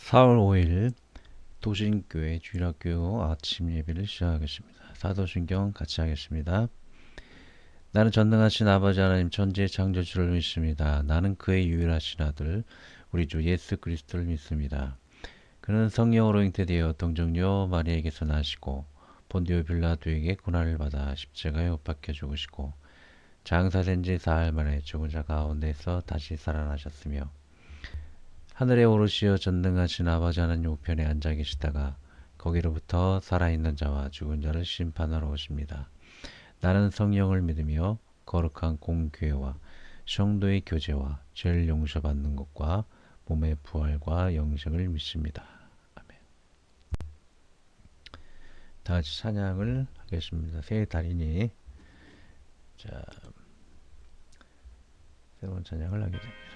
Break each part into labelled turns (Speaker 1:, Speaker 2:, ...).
Speaker 1: 4월 5일 도신교회 주일학교 아침 예배를 시작하겠습니다. 사도신경 같이 하겠습니다. 나는 전능하신 아버지 하나님 천지의 창조주를 믿습니다. 나는 그의 유일하신 아들 우리 주 예수 그리스도를 믿습니다. 그는 성령으로 잉태되어 동정녀 마리아에게서 나시고 본디오 빌라도에게 고난을 받아 십자가에 못 박혀 죽으시고 장사된 지 사흘 만에 죽은 자 가운데서 다시 살아나셨으며 하늘에 오르시어 전능하신 아버지 하나님 우편에 앉아 계시다가 거기로부터 살아있는 자와 죽은 자를 심판하러 오십니다. 나는 성령을 믿으며 거룩한 공교회와 성도의 교제와 죄를 용서받는 것과 몸의 부활과 영생을 믿습니다. 아멘. 다 같이 찬양을 하겠습니다. 새 달이니 자 새로운 찬양을 하게 됩니다.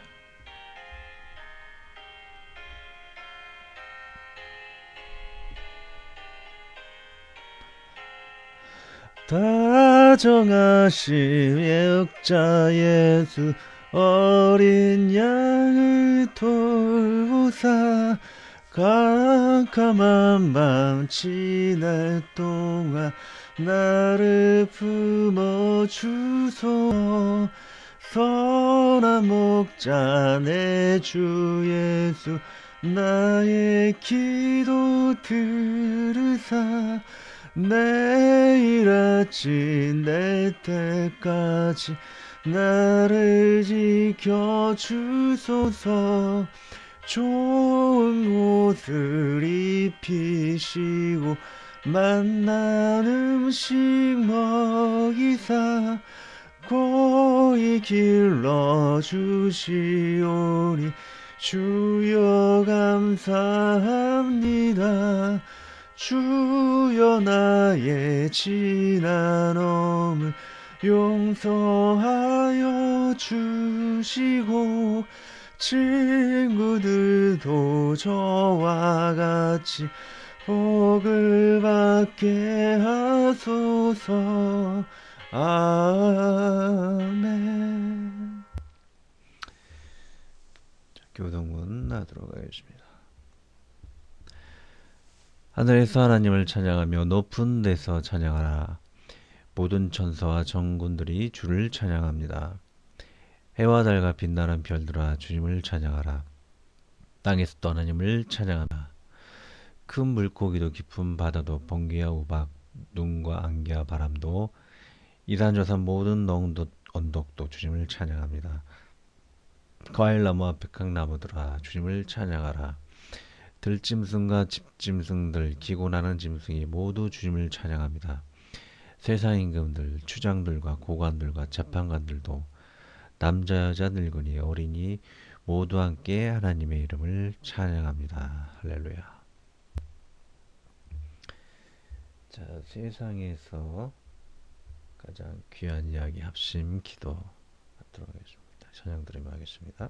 Speaker 1: 다정하심 예역자 예수 어린 양을 돌보사 깜깜한 밤 지날 동안 나를 품어주소. 선한 목자 내 주 예수 나의 기도 들으사 내일 아침 낼 때까지 나를 지켜주소서. 좋은 옷을 입히시고 맛난 음식 먹이사 고이 길러주시오니 주여 감사합니다. 주여 나의 지난 허물 용서하여 주시고 친구들도 저와 같이 복을 받게 하소서. 아멘. 교동문 하도록 하겠습니다. 하늘에서 하나님을 찬양하며 높은 데서 찬양하라. 모든 천사와 정군들이 주를 찬양합니다. 해와 달과 빛나는 별들아 주님을 찬양하라. 땅에서도 하나님을 찬양하라. 큰 물고기도 깊은 바다도 번개와 우박 눈과 안개와 바람도 이산저산 모든 언덕도 주님을 찬양합니다. 과일나무와 백향나무들아 주님을 찬양하라. 들짐승과 집짐승들 기고 나는 짐승이 모두 주님을 찬양합니다. 세상 임금들 추장들과 고관들과 재판관들도 남자 여자 늙은이 어린이 모두 함께 하나님의 이름을 찬양합니다. 할렐루야. 자, 세상에서 가장 귀한 이야기 합심 기도 하도록 하겠습니다. 찬양 드리며 하겠습니다.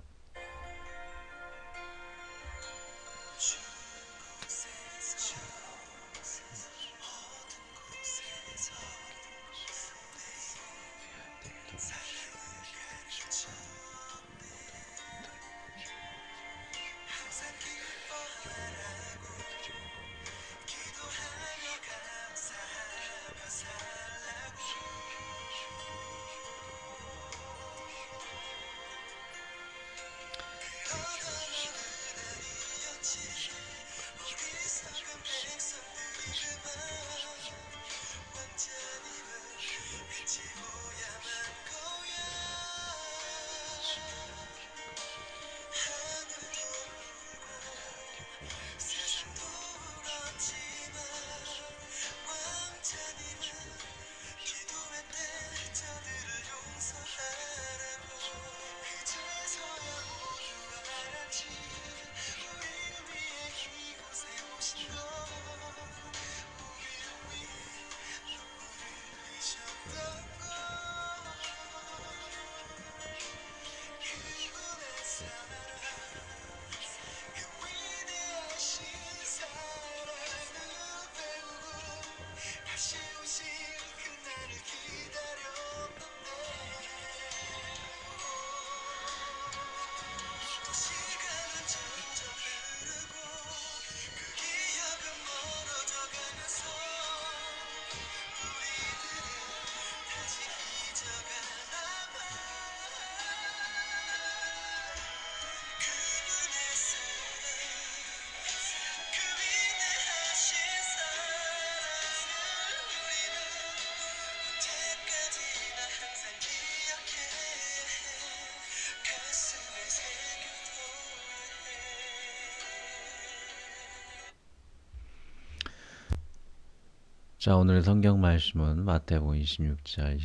Speaker 1: 자, 오늘의 성경 말씀은 마태복음 26장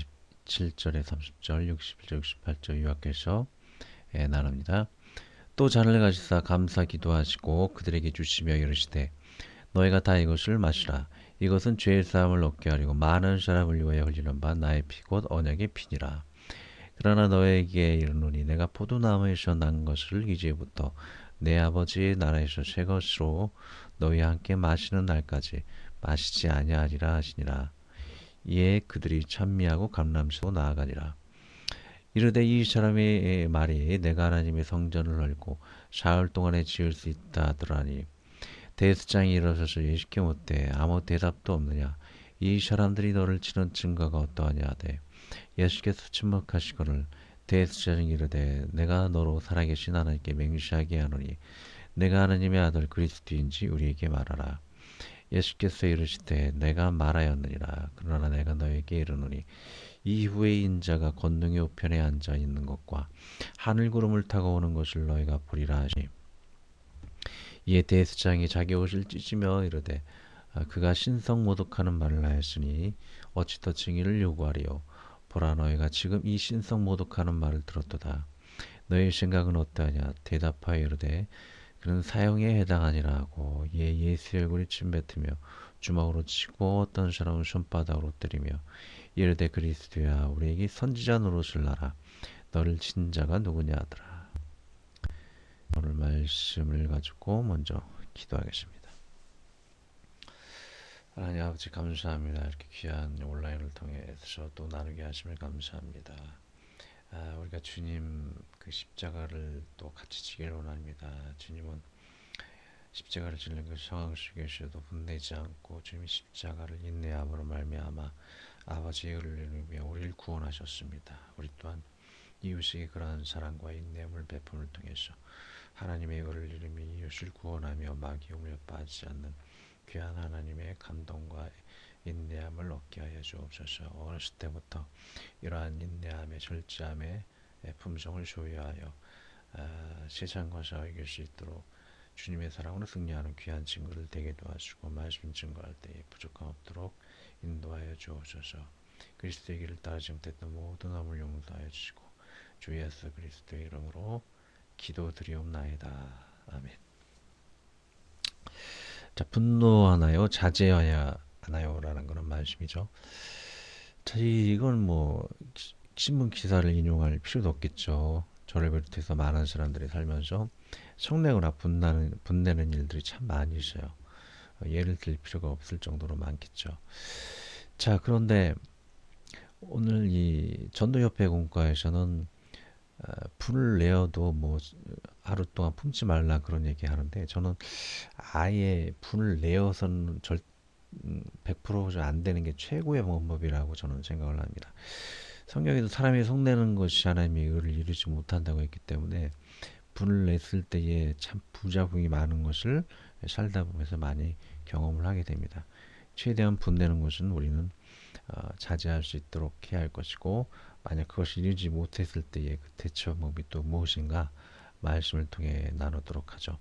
Speaker 1: 27절에 30절, 61절, 68절 요약해서 나눕니다. 또 잔을 가지사 감사 기도하시고 그들에게 주시며 이르시되 너희가 다 이것을 마시라. 이것은 죄의 사함을 얻게 하려고 많은 사람을 위하여 흘리는 바 나의 피 곧 언약의 피니라. 그러나 너에게 이르노니 내가 포도나무에서 난 것을 이제부터 내 아버지의 나라에서 새 것으로 너희와 함께 마시는 날까지 마시지 아니하리라 하시니라. 이에 그들이 찬미하고 감람스로 나아가니라. 이르되 이 사람의 말이 내가 하나님의 성전을 헐고 사흘 동안에 지을 수 있다 하더라니. 대제사장이 일어서서 예수께 묻되 아무 대답도 없느냐. 이 사람들이 너를 치는 증거가 어떠하냐 하되 예수께서 침묵하시거늘 대제사장이 이르되 내가 너로 살아계신 하나님께 맹세하게 하노니 내가 하나님의 아들 그리스도인지 우리에게 말하라. 예수께서 이르시되 내가 말하였느니라. 그러나 내가 너에게 이르노니 이후에 인자가 권능의 우편에 앉아 있는 것과 하늘 구름을 타고 오는 것을 너희가 보리라 하시니. 이에 대제사장이 자기 옷을 찢으며 이르되 그가 신성 모독하는 말을 하였으니 어찌 더 증인을 요구하리요. 보라, 너희가 지금 이 신성 모독하는 말을 들었도다. 너희 생각은 어떠하냐. 대답하여 이르되 그는 사형에 해당하니라 하고. 이에 예수의 얼굴이 침뱉으며 주먹으로 치고 어떤 사람은 손바닥으로 때리며 이르되 그리스도야 우리에게 선지자 노릇을 하라. 너를 친 자가 누구냐 하더라. 오늘 말씀을 가지고 먼저 기도하겠습니다. 하나님 아버지 감사합니다. 이렇게 귀한 온라인을 통해서 또 나누게 하심을 감사합니다. 우리가 주님 그 십자가를 또 같이 지기를 원합니다. 주님은 십자가를 지는 그 상황 속에서도 분내지 않고 주님이 십자가를 인내함으로 말미암아 아버지의 은혜를 누리며 우리를 구원하셨습니다. 우리 또한 이웃에게 그러한 사랑과 인내함을 베품을 통해서 하나님의 은혜를 누리며 이웃을 구원하며 마귀의 우물에 빠지지 않는 귀한 하나님의 감동과 인내함을 얻게 하여 주옵소서. 어렸을 때부터 이러한 인내함의 절제함의 품성을 소유하여 세상과 싸워 이길 수 있도록 주님의 사랑으로 승리하는 귀한 친구를 되게 도와주고 말씀 증거할 때에 부족함 없도록 인도하여 주옵소서. 그리스도의 길을 따라 지못했던 모든 허물 용서하여 주시고 주 예수 그리스도의 이름으로 기도드리옵나이다. 아멘. 자, 분노하나요? 자제해야 하나요? 라는 그런 말씀이죠. 자, 이건 뭐 신문 기사를 인용할 필요도 없겠죠. 저를 비롯해서 많은 사람들이 살면서 성내거나 분내는 일들이 참 많이 있어요. 예를 들 필요가 없을 정도로 많겠죠. 자, 그런데 오늘 이 전도협회 공과에서는 불을 내어도 뭐 하루 동안 품지 말라 그런 얘기 하는데 저는 아예 불을 내어서는 100% 안 되는 게 최고의 방법이라고 저는 생각을 합니다. 성경에도 사람이 속내는 것이 하나님의 의를 이루지 못한다고 했기 때문에 불을 냈을 때에 참 부작용이 많은 것을 살다 보면서 많이 경험을 하게 됩니다. 최대한 분내는 것은 우리는 자제할 수 있도록 해야 할 것이고 만약 그것이 이루지 못했을 때의 그 대처법이 또 무엇인가 말씀을 통해 나누도록 하죠.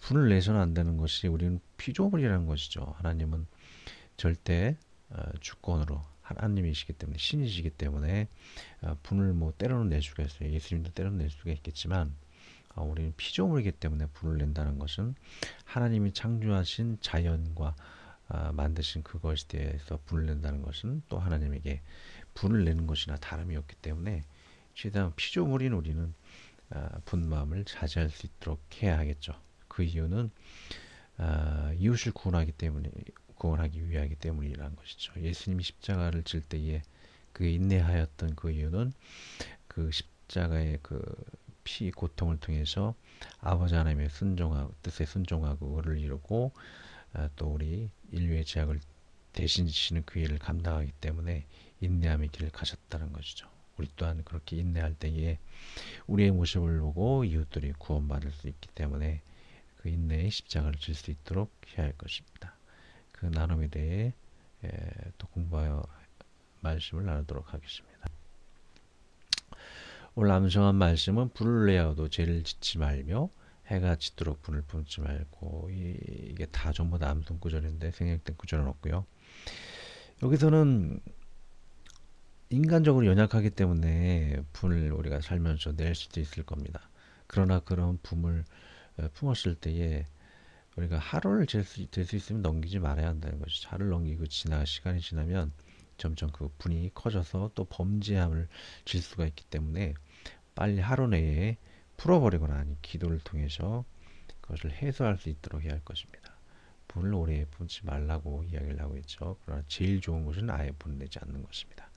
Speaker 1: 분을 내서는 안 되는 것이 우리는 피조물이라는 것이죠. 하나님은 절대 주권으로 하나님이시기 때문에 신이시기 때문에 분을 뭐 때로는 내주겠어요. 예수님도 때로는 낼 수가 있겠지만 우리는 피조물이기 때문에 분을 낸다는 것은 하나님이 창조하신 자연과 만드신 그것에 대해서 분을 낸다는 것은 또 하나님에게 분을 내는 것이나 다름이 없기 때문에 최대한 피조물인 우리는 분마음을 자제할 수 있도록 해야 하겠죠. 그 이유는 이웃을 구원하기 위하기 때문이라는 것이죠. 예수님이 십자가를 질 때에 그 인내하였던 그 이유는 그 십자가의 그 피 고통을 통해서 아버지 하나님의 뜻에 순종하고 의를 이루고 또 우리 인류의 죄악을 대신 지시는 그 일을 감당하기 때문에 인내함의 길을 가셨다는 것이죠. 우리 또한 그렇게 인내할 때에 우리의 모습을 보고 이웃들이 구원받을 수 있기 때문에 그 인내의 십자가를 질 수 있도록 해야 할 것입니다. 그 나눔에 대해 또 공부하여 말씀을 나누도록 하겠습니다. 오늘 암송한 말씀은 불을 내어도 죄를 짓지 말며 해가 짓도록 분을 품지 말고 이게 다 전부 다 암송 구절인데 생략된 구절은 없고요. 여기서는 인간적으로 연약하기 때문에 분을 우리가 살면서 낼 수도 있을 겁니다. 그러나 그런 분을 품었을 때에 우리가 하루를 잴 수 있으면 넘기지 말아야 한다는 것이죠. 하루를 넘기고 시간이 지나면 점점 그 분이 커져서 또 범죄함을 질 수가 있기 때문에 빨리 하루 내에 풀어버리거나 아니 기도를 통해서 그것을 해소할 수 있도록 해야 할 것입니다. 분을 오래 품지 말라고 이야기를 하고 있죠. 그러나 제일 좋은 것은 아예 분을 내지 않는 것입니다.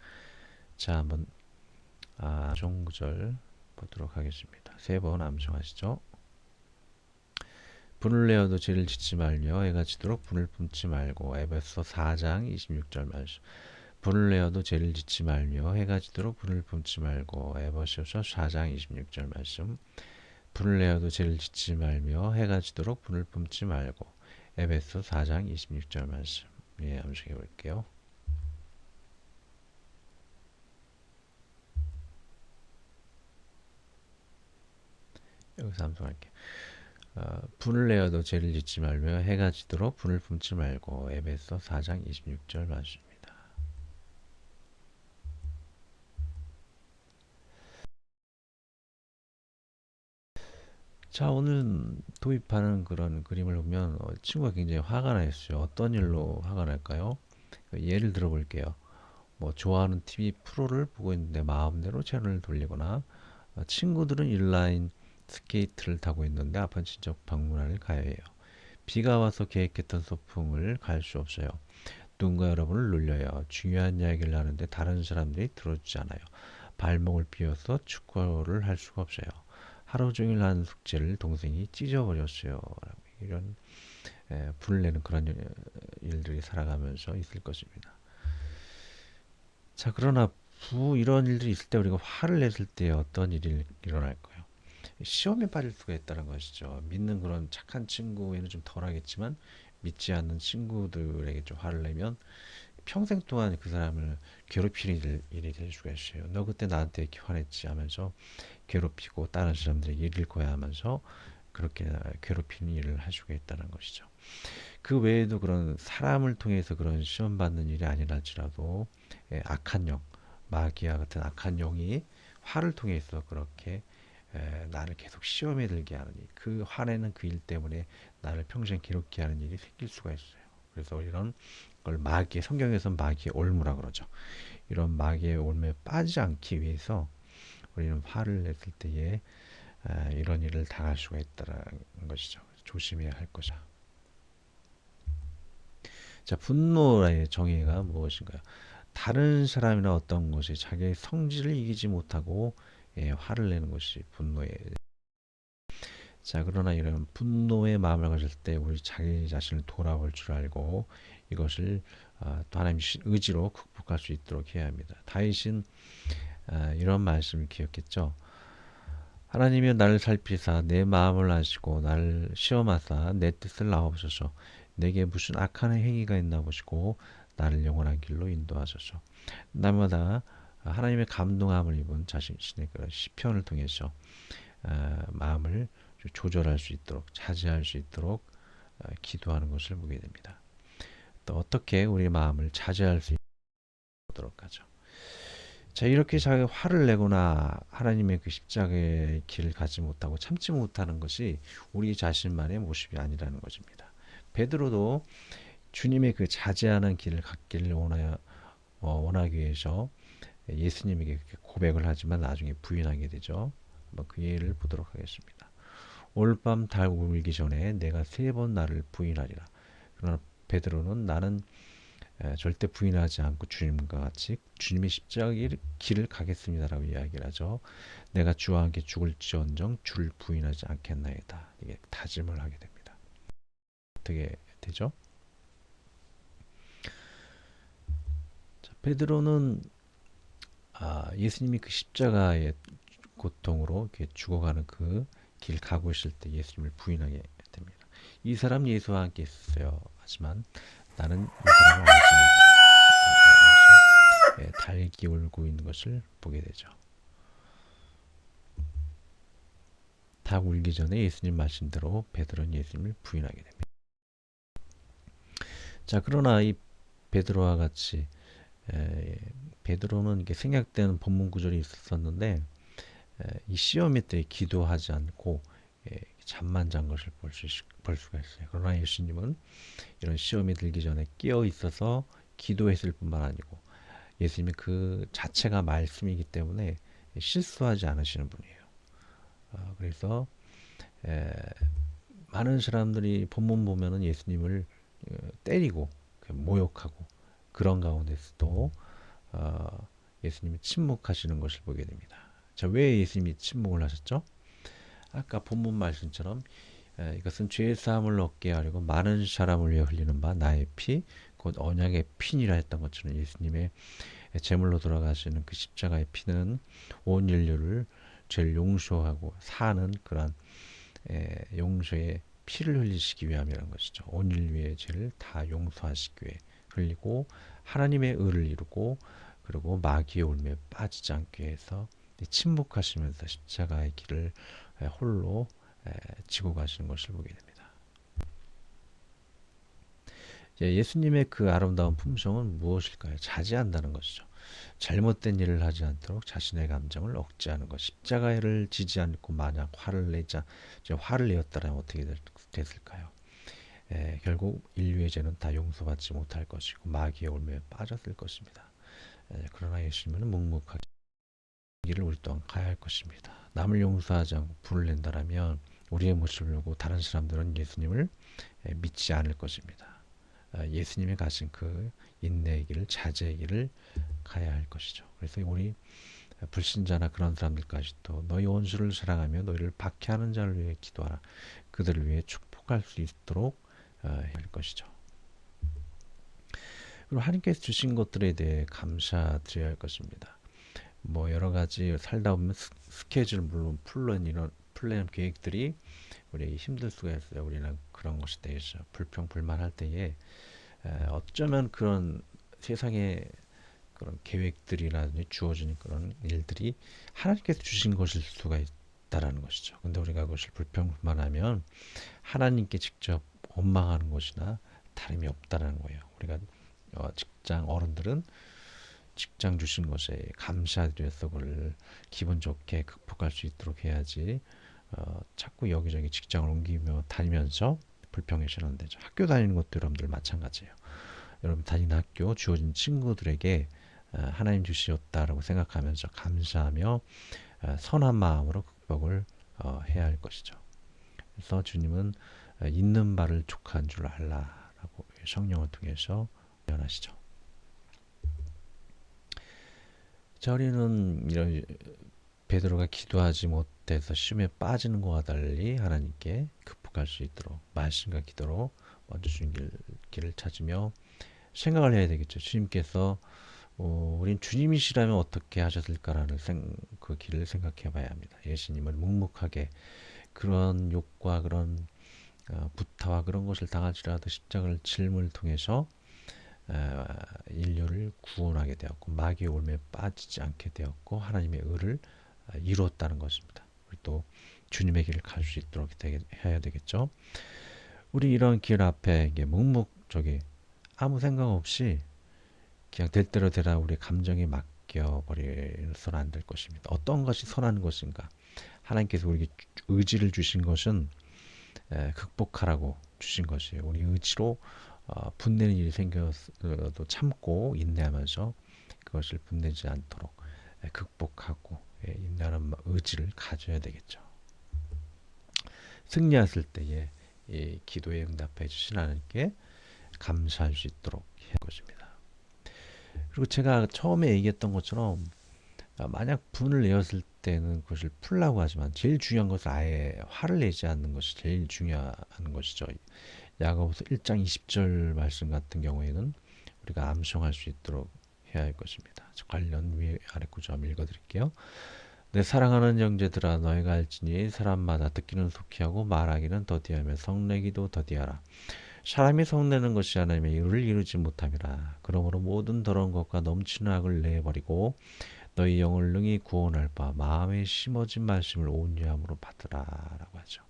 Speaker 1: 자, 한번 암송구절 보도록 하겠습니다. 세 번 암송하시죠. 분을 내어도 죄를 짓지 말며 해가 지도록 분을 품지 말고. 에베소 4장 26절 말씀. 분을 내어도 죄를 짓지 말며 해가 지도록 분을 품지 말고. 에베소서 4장 26절 말씀. 분을 내어도 죄를 짓지 말며 해가 지도록 분을 품지 말고. 에베소 4장 26절 말씀. 예, 암송해 볼게요. 여기서 암송할게요. 분을 내어도 죄를 짓지 말며 해가 지도록 분을 품지 말고. 에베소 4장 26절 말씀입니다. 자, 오늘 도입하는 그런 그림을 보면 친구가 굉장히 화가 나 있어요. 어떤 일로 화가 날까요? 예를 들어 볼게요. 뭐 좋아하는 TV 프로를 보고 있는데 마음대로 채널을 돌리거나 친구들은 인라인 스케이트를 타고 있는데 아픈 친척 방문을 가야 해요. 비가 와서 계획했던 소풍을 갈 수 없어요. 누군가 여러분을 놀려요. 중요한 이야기를 하는데 다른 사람들이 들어주지 않아요. 발목을 삐어서 축구를 할 수가 없어요. 하루 종일 한 숙제를 동생이 찢어버렸어요. 이런 분을 내는 그런 일들이 살아가면서 있을 것입니다. 자, 그러나 이런 일들이 있을 때 우리가 화를 냈을 때 어떤 일이 일어날까요? 시험에 빠질 수가 있다는 것이죠. 믿는 그런 착한 친구에는 좀 덜하겠지만 믿지 않는 친구들에게 좀 화를 내면 평생 동안 그 사람을 괴롭히는 일이 될 수가 있어요. 너 그때 나한테 이렇게 화냈지 하면서 괴롭히고 다른 사람들에게 이를 거야 하면서 그렇게 괴롭히는 일을 할 수가 있다는 것이죠. 그 외에도 그런 사람을 통해서 그런 시험 받는 일이 아니랄지라도 악한 영, 마귀와 같은 악한 영이 화를 통해서 그렇게 나를 계속 시험에 들게 하는 일, 그 화내는 그 일 때문에 나를 평생 괴롭게 하는 일이 생길 수가 있어요. 그래서 이런 걸 성경에서 마귀의 올무라 그러죠. 이런 마귀의 올무에 빠지지 않기 위해서 우리는 화를 냈을 때에 이런 일을 당할 수가 있다는 것이죠. 조심해야 할 것이죠. 자, 분노의 정의가 무엇인가요? 다른 사람이나 어떤 것이 자기의 성질을 이기지 못하고 화를 내는 것이 분노의. 자, 그러나 이런 분노의 마음을 가질 때 우리 자기 자신을 돌아볼 줄 알고 이것을 또 하나님의 의지로 극복할 수 있도록 해야 합니다. 다윗은 이런 말씀을 기억했죠. 하나님이여 나를 살피사 내 마음을 아시고 나를 시험하사 내 뜻을 아옵소서. 내게 무슨 악한 행위가 있나 보시고 나를 영원한 길로 인도하소서. 날마다 하나님의 감동함을 입은 자신의 그 시편을 통해서 마음을 조절할 수 있도록 자제할 수 있도록 기도하는 것을 보게 됩니다. 또 어떻게 우리 마음을 자제할 수 있도록 하죠. 자, 이렇게 자기 화를 내거나 하나님의 그 십자가의 길을 가지 못하고 참지 못하는 것이 우리 자신만의 모습이 아니라는 것입니다. 베드로도 주님의 그 자제하는 길을 갖기를 원하기 위해서 예수님에게 고백을 하지만 나중에 부인하게 되죠. 한번 그 예를 보도록 하겠습니다. 오늘 밤 달 울기 전에 내가 3번 나를 부인하리라. 그러나 베드로는 나는 절대 부인하지 않고 주님과 같이 주님의 십자가의 길을 가겠습니다라고 이야기를 하죠. 내가 주와 함께 죽을지언정 주를 부인하지 않겠나이다. 이게 다짐을 하게 됩니다. 어떻게 되죠? 자, 베드로는 예수님이 그 십자가의 고통으로 이렇게 죽어가는 그 길 가고 있을 때 예수님을 부인하게 됩니다. 이 사람 예수와 함께 있었어요. 하지만 나는 이 사람을 알지 못한다. 달기 울고 있는 것을 보게 되죠. 닭 울기 전에 예수님 말씀대로 베드로는 예수님을 부인하게 됩니다. 자, 그러나 이 베드로와 같이 베드로는 이게 생략되는 본문 구절이 있었는데 이 시험에 때 기도하지 않고 잠만 잔 것을 볼 수가 있어요. 그러나 예수님은 이런 시험이 들기 전에 깨어 있어서 기도했을 뿐만 아니고 예수님이 그 자체가 말씀이기 때문에 실수하지 않으시는 분이에요. 그래서 에, 많은 사람들이 본문 보면은 예수님을 때리고 모욕하고 그런 가운데서도 예수님이 침묵하시는 것을 보게 됩니다. 자, 왜 예수님이 침묵을 하셨죠? 아까 본문 말씀처럼 이것은 죄의 사함을 얻게 하려고 많은 사람을 위해 흘리는 바 나의 피, 곧 언약의 피니라 했던 것처럼 예수님의 제물로 돌아가시는 그 십자가의 피는 온 인류를 죄를 용서하고 사는 그런 용서의 피를 흘리시기 위함이라는 것이죠. 온 인류의 죄를 다 용서하시기 위해 흘리고 하나님의 의를 이루고 그리고 마귀의 올무에 빠지지 않게 해서 침묵하시면서 십자가의 길을 홀로 지고 가시는 것을 보게 됩니다. 예수님의 그 아름다운 품성은 무엇일까요? 자제한다는 것이죠. 잘못된 일을 하지 않도록 자신의 감정을 억제하는 것. 십자가를 지지 않고 만약 화를 내었다면 어떻게 됐을까요? 결국 인류의 죄는 다 용서받지 못할 것이고 마귀의 올무에 빠졌을 것입니다. 그러나 예수님은 묵묵하게 길을 우리 또한 가야 할 것입니다. 남을 용서하지 않고 불을 낸다라면 우리의 모습을 보고 다른 사람들은 예수님을 믿지 않을 것입니다. 예수님이 가신 그 인내의 길을 자제의 길을 가야 할 것이죠. 그래서 우리 불신자나 그런 사람들까지도 너희 원수를 사랑하며 너희를 박해하는 자를 위해 기도하라. 그들을 위해 축복할 수 있도록 할 것이죠. 그리고 하나님께서 주신 것들에 대해 감사드려야 할 것입니다. 뭐 여러 가지 살다 보면 스케줄 물론 플랜 계획들이 우리 힘들 수가 있어요. 우리는 그런 것에 대해서 불평불만할 때에 어쩌면 그런 세상에 그런 계획들이라든지 주어지는 그런 일들이 하나님께서 주신 것일 수가 있다라는 것이죠. 근데 우리가 그것을 불평불만하면 하나님께 직접 원망하는 것이나 다름이 없다라는 거예요. 우리가 직장 어른들은 직장 주신 것에 감사드려서 그걸 기분 좋게 극복할 수 있도록 해야지 자꾸 여기저기 직장을 옮기며 다니면서 불평해서는 안 되죠. 학교 다니는 것도 여러분들 마찬가지예요. 여러분 다니는 학교 주어진 친구들에게 하나님 주시었다라고 생각하면서 감사하며 선한 마음으로 극복을 해야 할 것이죠. 그래서 주님은 있는 바를 족한 줄 알라라고 성령을 통해서 표현하시죠. 자, 우리는 이런 베드로가 기도하지 못해서 시험에 빠지는 것과 달리 하나님께 극복할 수 있도록 말씀과 기도로 먼저 주신 길을 찾으며 생각을 해야 되겠죠. 주님께서 우린 주님이시라면 어떻게 하셨을까라는 그 길을 생각해 봐야 합니다. 예수님은 묵묵하게 그런 욕과 그런 부타와 그런 것을 당할지라도 십자가를 질문을 통해서 인류를 구원하게 되었고 마귀의 올무에 빠지지 않게 되었고 하나님의 의를 이루었다는 것입니다. 또 주님의 길을 갈 수 있도록 해야 되겠죠. 우리 이런 길 앞에 묵묵하게 아무 생각 없이 그냥 될 대로 되라 우리 감정에 맡겨버려서는 안 될 것입니다. 어떤 것이 선한 것인가? 하나님께서 우리에게 의지를 주신 것은 극복하라고 주신 것이에요. 우리 의지로 분내는 일이 생겨도 참고 인내하면서 그것을 분내지 않도록 극복하고 인내하는 것을 가져야 되겠죠. 승리했을 때에 이 기도에 응답해 주신 하나님께 감사할 수 있도록 할 것입니다. 그리고 제가 처음에 얘기했던 것처럼 만약 분을 내었을 때는 그것을 풀라고 하지만 제일 중요한 것은 아예 화를 내지 않는 것이 제일 중요한 것이죠. 야고보서 1장 20절 말씀 같은 경우에는 우리가 암송할 수 있도록 해야 할 것입니다. 관련 위에 아래 구절 한번 읽어드릴게요. 내 사랑하는 형제들아 너희가 알지니 사람마다 듣기는 속히 하고 말하기는 더디하며 성내기도 더디하라. 사람이 성내는 것이 하나님의 의를 이루지 못함이라. 그러므로 모든 더러운 것과 넘치는 악을 내버리고 너희 영을 능히 구원할 바 마음에 심어진 말씀을 온유함으로 받으라 라고 하죠.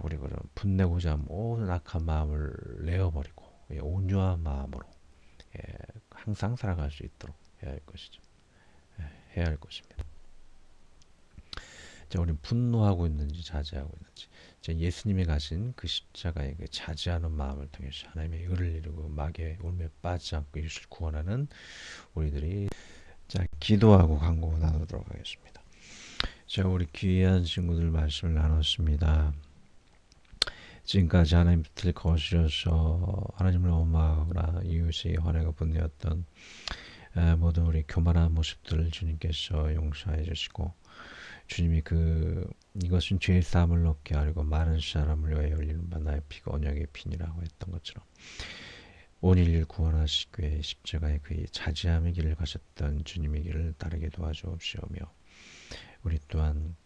Speaker 1: 우리 그럼 분내고자 모든 악한 마음을 내어버리고 온유한 마음으로 예, 항상 살아갈 수 있도록 해야 할 것이죠. 해야 할 것입니다. 자, 우리 분노하고 있는지 자제하고 있는지. 자, 예수님이 가신 그 십자가의 그 자제하는 마음을 통해서 하나님의 의를 이루고 마귀의 울음에 빠지지 않고 이웃을 구원하는 우리들이, 자, 기도하고 간구 나누도록 하겠습니다. 자, 우리 귀한 친구들 말씀을 나눴습니다. 지금까지 하나님 뜻을 거스려서 하나님을 원망하거나 이웃이 화내고 분노했던 모든 우리 교만한 모습들을 주님께서 용서해 주시고, 주님이 이것은 죄의 사함을 얻게 하려고 많은 사람을 위하여 흘리는 바 나의 피가 언약의 피니라고 했던 것처럼 온 인류를 구원하시기 위해 십자가의 그 자지함의 길을 가셨던 주님의 길을 따르게 도와주옵시오며, 우리 또한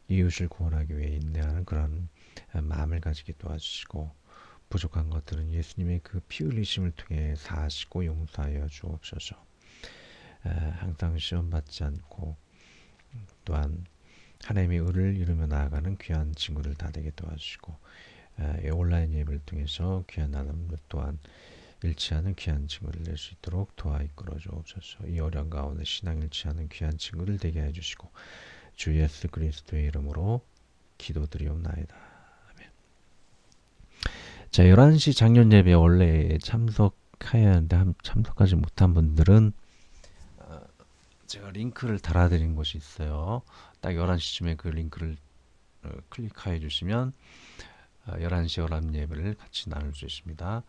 Speaker 1: 이웃을 구원하기 위해 인내하는 그런 마음을 가지게 도와주시고, 부족한 것들은 예수님의 그 피 흘리심을 통해 사하시고 용서하여 주옵소서. 항상 시험받지 않고 또한 하나님의 의를 이루며 나아가는 귀한 친구들 다 되게 도와주시고, 온라인 예배를 통해서 귀한 나눔들 또한 잃지 않은 귀한 친구들 될 수 있도록 도와 이끌어 주옵소서. 이 어려운 가운데 신앙 잃지 않은 귀한 친구들 되게 해주시고, 주 예수 그리스도의 이름으로 기도드리옵나이다. 아멘. 자, 11시 작년 예배 원래 참석해야 하는데 참석하지 못한 분들은 제가 링크를 달아드린 곳이 있어요. 딱 11시쯤에 그 링크를 클릭해 주시면 11시 열람 예배를 같이 나눌 수 있습니다.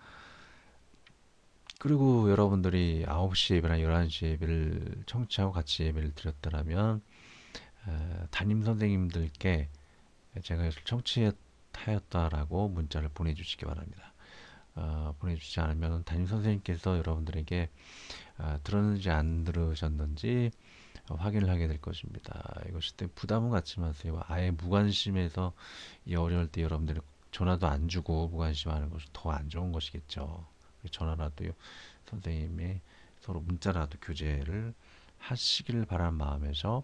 Speaker 1: 그리고 여러분들이 9시 예배나 11시 예배를 청취하고 같이 예배를 드렸더라면 담임 선생님들께 제가 청취하였다라고 문자를 보내주시기 바랍니다. 보내주시지 않으면 담임 선생님께서 여러분들에게 들었는지 안 들으셨는지 확인을 하게 될 것입니다. 이것이 때 부담은 갖지 마세요. 아예 무관심해서 이 어려울 때 여러분들이 전화도 안 주고 무관심하는 것이 더 안 좋은 것이겠죠. 전화라도 선생님이 서로 문자라도 교제를 하시기를 바라는 마음에서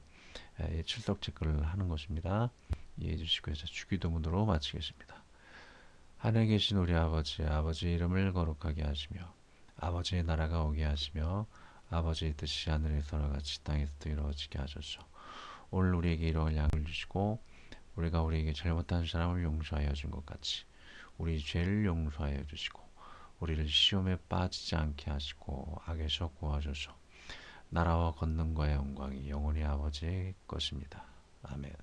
Speaker 1: 출석 체크를 하는 것입니다. 이해해 주시고 해서 주기도문으로 마치겠습니다. 하늘에 계신 우리 아버지, 아버지의 이름을 거룩하게 하시며 아버지의 나라가 오게 하시며 아버지의 뜻이 하늘에서나 같이 땅에서도 이루어지게 하소서. 오늘 우리에게 이러한 양을 주시고 우리가 우리에게 잘못한 사람을 용서하여 준 것 같이 우리 죄를 용서하여 주시고 우리를 시험에 빠지지 않게 하시고 악에서 구하소서. 나라와 권능과 영광이 영원히 아버지의 것입니다. 아멘.